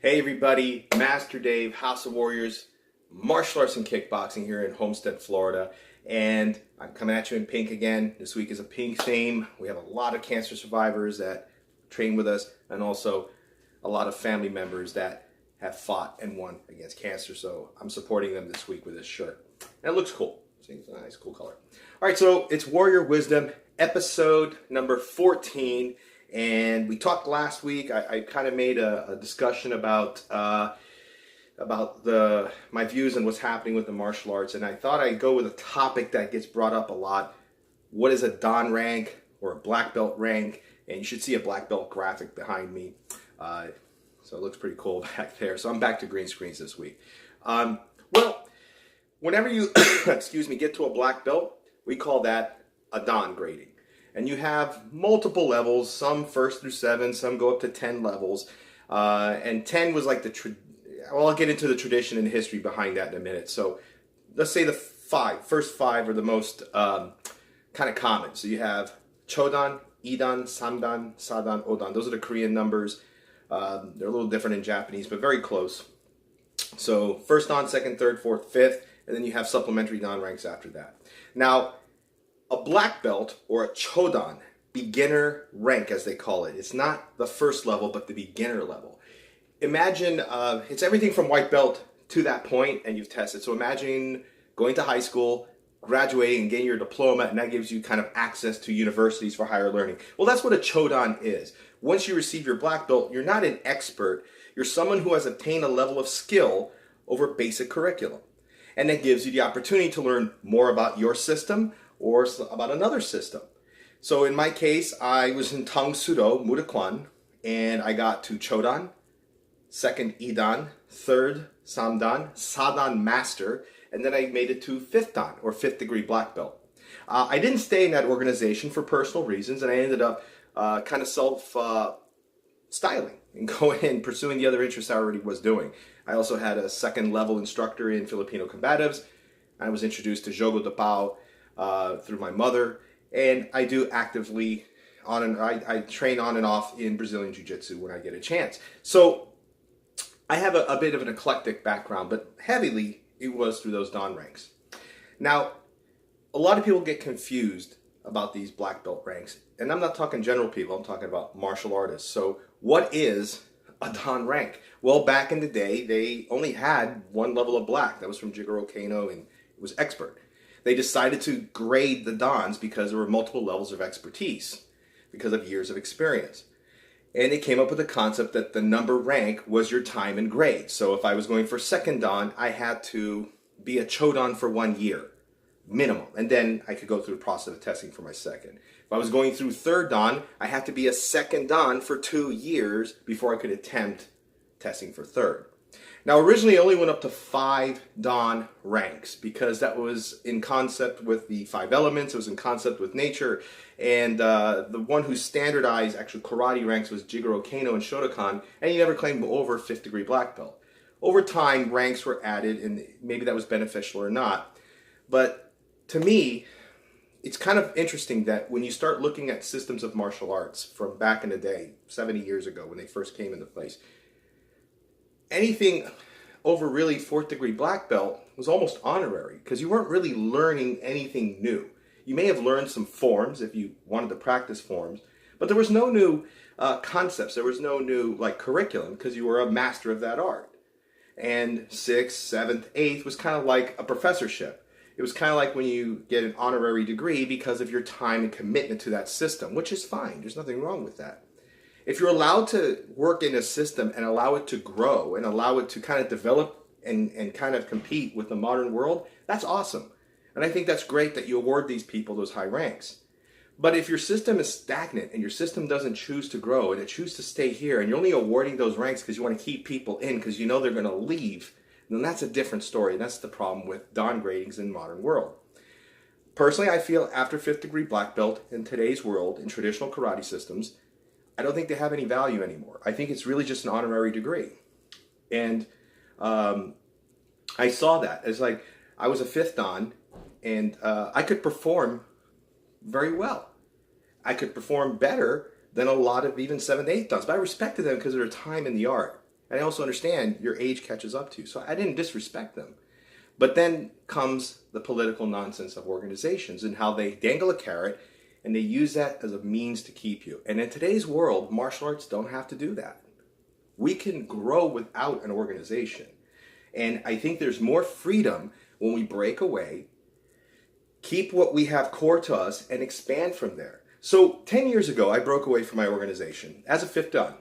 Hey everybody, Master Dave, House of Warriors, martial arts and kickboxing here in Homestead, Florida. And I'm coming at you in pink again. This week is a pink theme. We have a lot of cancer survivors that train with us and also a lot of family members that have fought and won against cancer. So I'm supporting them this week with this shirt. And it looks cool. It's a nice, cool color. All right, so it's Warrior Wisdom, episode number 14. And we talked last week. I kind of made a discussion about my views and what's happening with the martial arts, and I thought I'd go with a topic that gets brought up a lot. What is a Dan rank or a black belt rank? And you should see a black belt graphic behind me. So it looks pretty cool back there. So I'm back to green screens this week. Well, whenever you get to a black belt, we call that a Dan grading. And you have multiple levels, some 1st through 7, some go up to 10 levels. And 10 was like well, I'll get into the tradition and history behind that in a minute. So let's say the first five are the most kind of common. So you have Chodan, Idan, Samdan, Sadan, Odan. Those are the Korean numbers. They're a little different in Japanese, but very close. So first Dan, second, third, fourth, fifth, and then you have supplementary Dan ranks after that. Now, a black belt or a Chodan, beginner rank as they call it. It's not the first level, but the beginner level. Imagine it's everything from white belt to that point, and you've tested. So imagine going to high school, graduating, and getting your diploma, and that gives you kind of access to universities for higher learning. Well, that's what a Chodan is. Once you receive your black belt, you're not an expert. You're someone who has attained a level of skill over basic curriculum. And that gives you the opportunity to learn more about your system or about another system. So in my case, I was in Tang Sudo, Murakwan, and I got to Chodan, second Idan, third Samdan, Sadan Master, and then I made it to 5th Dan, or 5th degree black belt. I didn't stay in that organization for personal reasons, and I ended up kind of self-styling and going and pursuing the other interests I already was doing. I also had a second level instructor in Filipino combatives. I was introduced to Jogo de Pau through my mother, and I do actively I train on and off in Brazilian Jiu-Jitsu when I get a chance. So I have a bit of an eclectic background, but heavily it was through those Dan ranks. Now, a lot of people get confused about these black belt ranks, and I'm not talking general people, I'm talking about martial artists. So what is a Dan rank? Well, back in the day, they only had one level of black. That was from Jigoro Kano, and it was expert. They decided to grade the Dans because there were multiple levels of expertise because of years of experience. And they came up with the concept that the number rank was your time and grade. So if I was going for second Dan, I had to be a Chodan for 1 year, minimum. And then I could go through the process of testing for my second. If I was going through third Dan, I had to be a second Dan for 2 years before I could attempt testing for third. Now, originally, I only went up to 5 Dan ranks because that was in concept with the 5 elements. It was in concept with nature. And the one who standardized actual karate ranks was Jigoro Kano and Shotokan, and he never claimed over 5th degree black belt. Over time, ranks were added, and maybe that was beneficial or not. But to me, it's kind of interesting that when you start looking at systems of martial arts from back in the day, 70 years ago when they first came into place, anything over really 4th degree black belt was almost honorary because you weren't really learning anything new. You may have learned some forms if you wanted to practice forms, but there was no new concepts. There was no new curriculum because you were a master of that art. And 6th, 7th, 8th was kind of like a professorship. It was kind of like when you get an honorary degree because of your time and commitment to that system, which is fine. There's nothing wrong with that. If you're allowed to work in a system and allow it to grow and allow it to kind of develop and kind of compete with the modern world, that's awesome. And I think that's great that you award these people those high ranks. But if your system is stagnant and your system doesn't choose to grow and it chooses to stay here and you're only awarding those ranks because you want to keep people in because you know they're going to leave, then that's a different story. And that's the problem with Dan gradings in the modern world. Personally, I feel after 5th degree black belt in today's world, in traditional karate systems, I don't think they have any value anymore. I think it's really just an honorary degree. And I saw that. It's like I was a 5th Dan, and I could perform very well. I could perform better than a lot of even 7th, 8th Dans, but I respected them because of their time in the art. And I also understand your age catches up to you. So I didn't disrespect them. But then comes the political nonsense of organizations and how they dangle a carrot and they use that as a means to keep you. And in today's world, martial arts don't have to do that. We can grow without an organization. And I think there's more freedom when we break away, keep what we have core to us, and expand from there. So 10 years ago, I broke away from my organization as a fifth dan.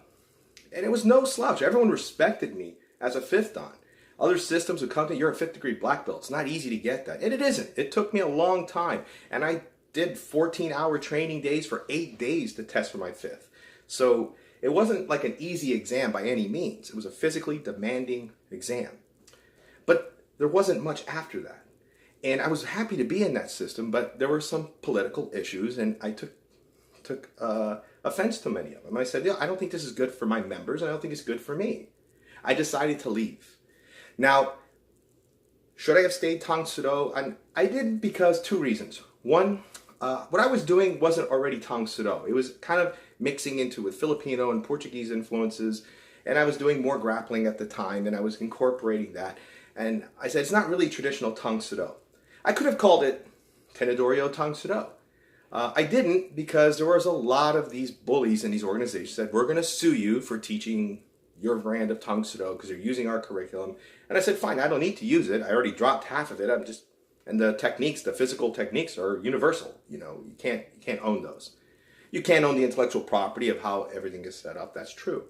And it was no slouch. Everyone respected me as a fifth dan. Other systems would come to, you're a fifth degree black belt. It's not easy to get that. And it isn't. It took me a long time. And I did 14-hour training days for 8 days to test for my fifth. So it wasn't like an easy exam by any means. It was a physically demanding exam. But there wasn't much after that. And I was happy to be in that system, but there were some political issues, and I took offense to many of them. I said, yeah, I don't think this is good for my members, and I don't think it's good for me. I decided to leave. Now, should I have stayed Tang Soo Do? I did because two reasons. One, what I was doing wasn't already Tang Soo Do. It was kind of mixing into with Filipino and Portuguese influences, and I was doing more grappling at the time, and I was incorporating that. And I said, it's not really traditional Tang Soo Do. I could have called it Tenedorio Tang Soo Do. I didn't because there was a lot of these bullies in these organizations that we're going to sue you for teaching your brand of Tang Soo Do because you're using our curriculum. And I said, fine, I don't need to use it. I already dropped half of it. And the techniques, the physical techniques are universal. You know, you can't own those. You can't own the intellectual property of how everything is set up. That's true.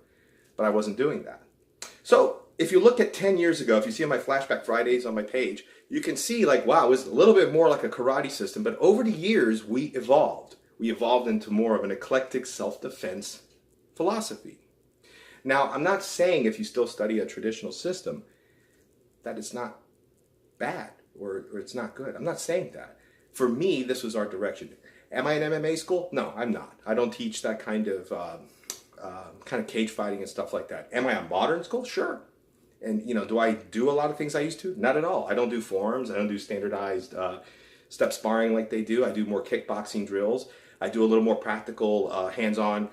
But I wasn't doing that. So if you look at 10 years ago, if you see my Flashback Fridays on my page, you can see like, wow, it was a little bit more like a karate system. But over the years, we evolved. We evolved into more of an eclectic self-defense philosophy. Now, I'm not saying if you still study a traditional system that it's not bad or it's not good. I'm not saying that. For me, this was our direction. Am I an MMA school? No, I'm not. I don't teach that kind of cage fighting and stuff like that. Am I a modern school? Sure. And, you know, do I do a lot of things I used to? Not at all. I don't do forms. I don't do standardized step sparring like they do. I do more kickboxing drills. I do a little more practical hands-on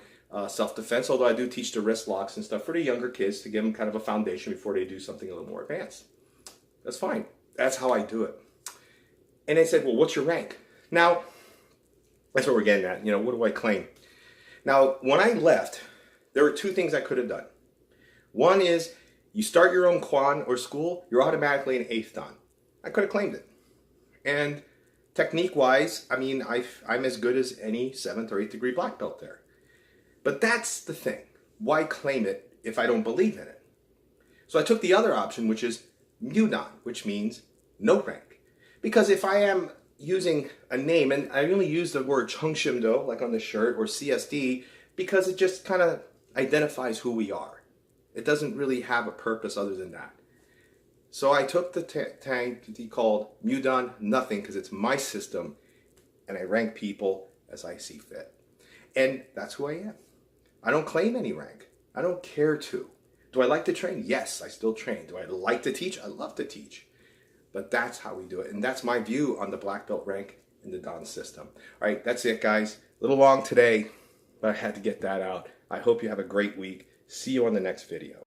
self-defense, although I do teach the wrist locks and stuff for the younger kids to give them kind of a foundation before they do something a little more advanced. That's fine. That's how I do it. And they said, well, what's your rank? Now, that's what we're getting at. You know, what do I claim? Now, when I left, there were two things I could have done. One is, you start your own kwan or school, you're automatically an 8th dan. I could have claimed it. And technique-wise, I mean, I'm as good as any 7th or 8th degree black belt there. But that's the thing. Why claim it if I don't believe in it? So I took the other option, which is Mudan, which means no rank. Because if I am using a name, and I only use the word Chungshimdo, like on the shirt, or CSD, because it just kind of identifies who we are. It doesn't really have a purpose other than that. So I took the tag called Mudan Nothing, because it's my system, and I rank people as I see fit. And that's who I am. I don't claim any rank. I don't care to. Do I like to train? Yes, I still train. Do I like to teach? I love to teach. But that's how we do it. And that's my view on the black belt rank in the Dan system. All right, that's it, guys. A little long today, but I had to get that out. I hope you have a great week. See you on the next video.